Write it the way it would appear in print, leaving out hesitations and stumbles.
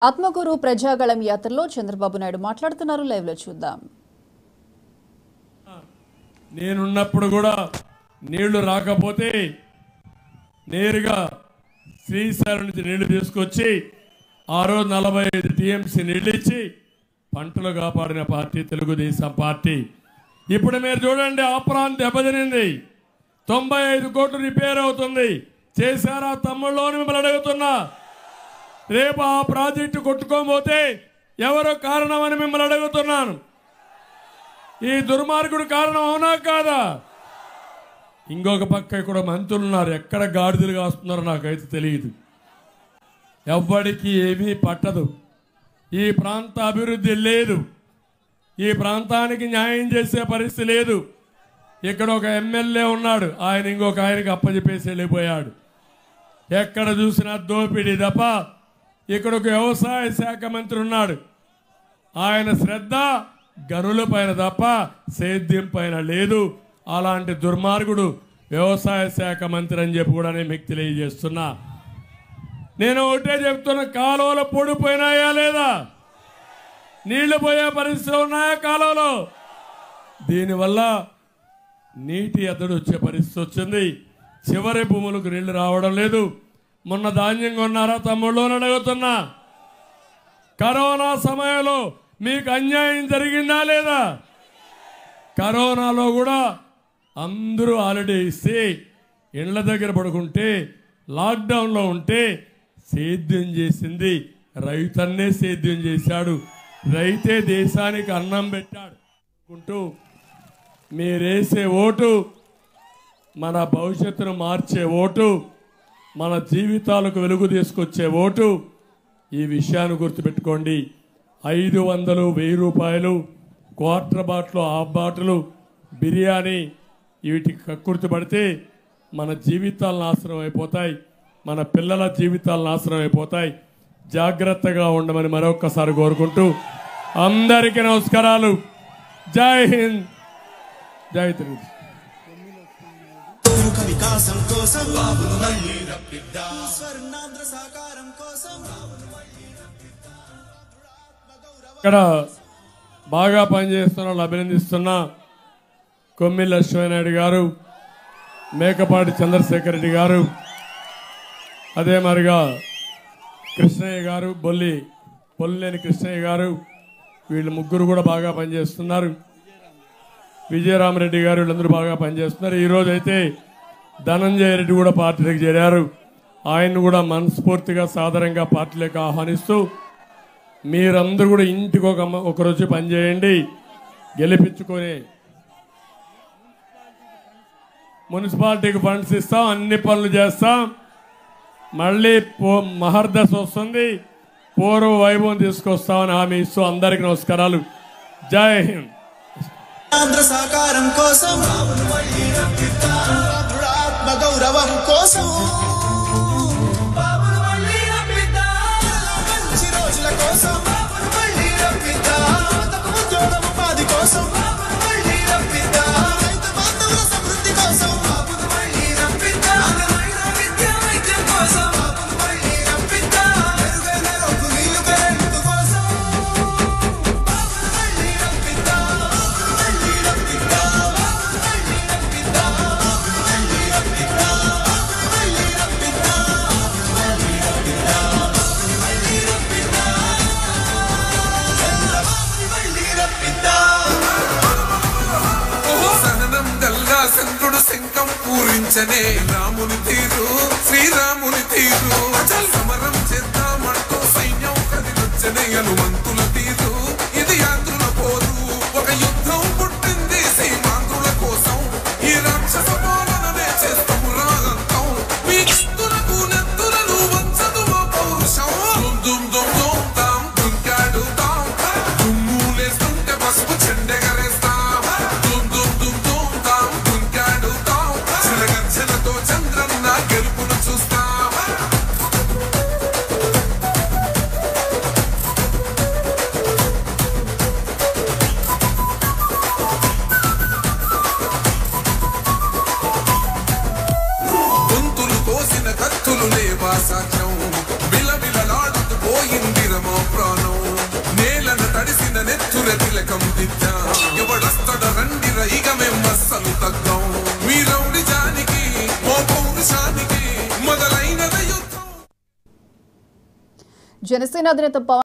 ఆత్మకూరు ప్రజాగళం యాత్రలో చంద్రబాబు నాయుడు మాట్లాడుతున్నారు. లైవ్ లో చూద్దాం. నేనున్నప్పుడు కూడా నీళ్లు రాకపోతే నేరుగా శ్రీశైలం నుంచి నీళ్లు తీసుకొచ్చి ఆ రోజు 45 టీఎంసీ నీళ్లు ఇచ్చి పంటలు కాపాడిన పార్టీ తెలుగుదేశం పార్టీ. ఇప్పుడు మీరు చూడండి, ఆ ప్రాంతం దెబ్బతినింది, 95 కోట్లు రిపేర్ అవుతుంది. చేశారా తమ్ముళ్ళు అని మిమ్మల్ని అడుగుతున్నా. రేపు ఆ ప్రాజెక్టు కొట్టుకోకపోతే ఎవరో కారణమని మిమ్మల్ని అడుగుతున్నాను. ఈ దుర్మార్గుడు కారణం అవునా కాదా? ఇంకొక పక్క కూడా మంత్రులు ఉన్నారు, ఎక్కడ గాడిదలు కాస్తున్నారో నాకైతే తెలియదు. ఎవ్వడికి ఏమీ పట్టదు. ఈ ప్రాంత అభివృద్ధి లేదు, ఈ ప్రాంతానికి న్యాయం చేసే పరిస్థితి లేదు. ఇక్కడ ఒక ఎమ్మెల్యే ఉన్నాడు, ఆయన ఇంకొక ఆయనకి అప్పచెప్పేసి వెళ్ళిపోయాడు. ఎక్కడ చూసినా దోపిడీ తప్ప. ఇక్కడ ఒక వ్యవసాయ శాఖ మంత్రి ఉన్నాడు, ఆయన శ్రద్ధ గనుల పైన తప్ప సేద్యం పైన లేదు. అలాంటి దుర్మార్గుడు వ్యవసాయ శాఖ మంత్రి అని చెప్పి కూడా నేను మీకు తెలియజేస్తున్నా. నేను ఒకటే చెప్తున్నా, కాలువలు పొడిపోయినాయా లేదా? నీళ్లు పోయే పరిస్థితులు ఉన్నాయా కాలువలో? దీనివల్ల నీటి ఎద్దడి వచ్చే పరిస్థితి వచ్చింది. చివరి భూములకు నీళ్లు రావడం లేదు. మొన్న ధాన్యం కొన్నారా తమ్ముళ్ళు అని అడుగుతున్నా. కరోనా సమయంలో మీకు అన్యాయం జరిగిందా లేదా? కరోనాలో కూడా అందరూ హాలిడే ఇస్తే ఇళ్ల దగ్గర పడుకుంటే, లాక్డౌన్లో ఉంటే సేద్యం చేసింది రైతన్నే సేద్యం చేశాడు. రైతే దేశానికి అన్నం పెట్టాడు అనుకుంటూ మీరేసే ఓటు మన భవిష్యత్తును మార్చే ఓటు, మన జీవితాలకు వెలుగు తీసుకొచ్చే ఓటు. ఈ విషయాన్ని గుర్తుపెట్టుకోండి. 500, 1000 రూపాయలు quarter bottle, half bottle biryani వీటికి కక్కుర్తి పడితే మన జీవితాలు నాశనం అయిపోతాయి, మన పిల్లల జీవితాలు నాశనం అయిపోతాయి. జాగ్రత్తగా ఉండమని మరొక్కసారి కోరుకుంటూ అందరికీ నమస్కారాలు. జై హింద్, జై తెలుగు. వికాసం కోసం స్వర్ణాంధ్ర సాకారం కోసం ఇక్కడ బాగా పనిచేస్తున్న వాళ్ళు అభినందిస్తున్నా. కొమ్మిళ్ళ లక్ష్మీనాయుడు గారు, మేకపాటి చంద్రశేఖర్ రెడ్డి గారు, అదే మరిగా కృష్ణయ్య గారు, బొల్లేని కృష్ణయ్య గారు, వీళ్ళు ముగ్గురు కూడా బాగా పనిచేస్తున్నారు. విజయరామరెడ్డి గారు, వీళ్ళందరూ బాగా పనిచేస్తున్నారు. ఈరోజు అయితే ధనంజయ రెడ్డి కూడా పార్టీలోకి చేరారు. ఆయన్ని కూడా మనస్ఫూర్తిగా సాదరంగా పార్టీలోకి ఆహ్వానిస్తూ మీరందరూ కూడా ఇంటికి ఒకరోజు పనిచేయండి, గెలిపించుకొని మున్సిపాలిటీకి ఫండ్స్ ఇస్తాం, అన్ని పనులు చేస్తాం. మళ్ళీ మహర్దశ వస్తుంది, పూర్వ వైభవం తీసుకొస్తామని హామీ ఇస్తూ అందరికీ నమస్కారాలు. జై హింద్. ఆంధ్ర సాకారం కోసం ఆత్మ గౌరవం కోసం మంచి రోజుల కోసం ఉద్యోగం ఉపాధి కోసం రైతు బాంధవుల సమృద్ధి కోసం మెరుగైన రోడ్లు, నీళ్లు, కరెంటు కోసం చంద్రుడు శంఖం పూరించనే రాముని తీరు, శ్రీరాముని తీరు. అచల్ సమరం చేద్దామంటూ సైన్యం కదిలొచ్చనే హనుమంతుల తీరు. ఇది ఆంధ్రుల పోరు, ఒక యుద్ధం పుట్టింది సీమాంధ్రుల కోసం. ఈ రాక్షస పాలననే చేస్తాము రాగంతం. మీ నెత్తులకు నెత్తులను వంచదు మా పౌరుషం. దుమ్ దుమ్ దుమ్ తాం దుంకాడు తాం, దుమ్ములేస్తుంటే పసుపు చెండెగరేస్తాం. చంద్రన్న గెలుపును చూస్తాం. తిలకం దిద్దా ఎవడొస్తడ రండి రైగ మేమస్సలు తగ్గం మీ రౌడి జానికి ఓ పౌరుషానికి మొదలైనద యుద్ధం. జనసేన అధినేత పవన్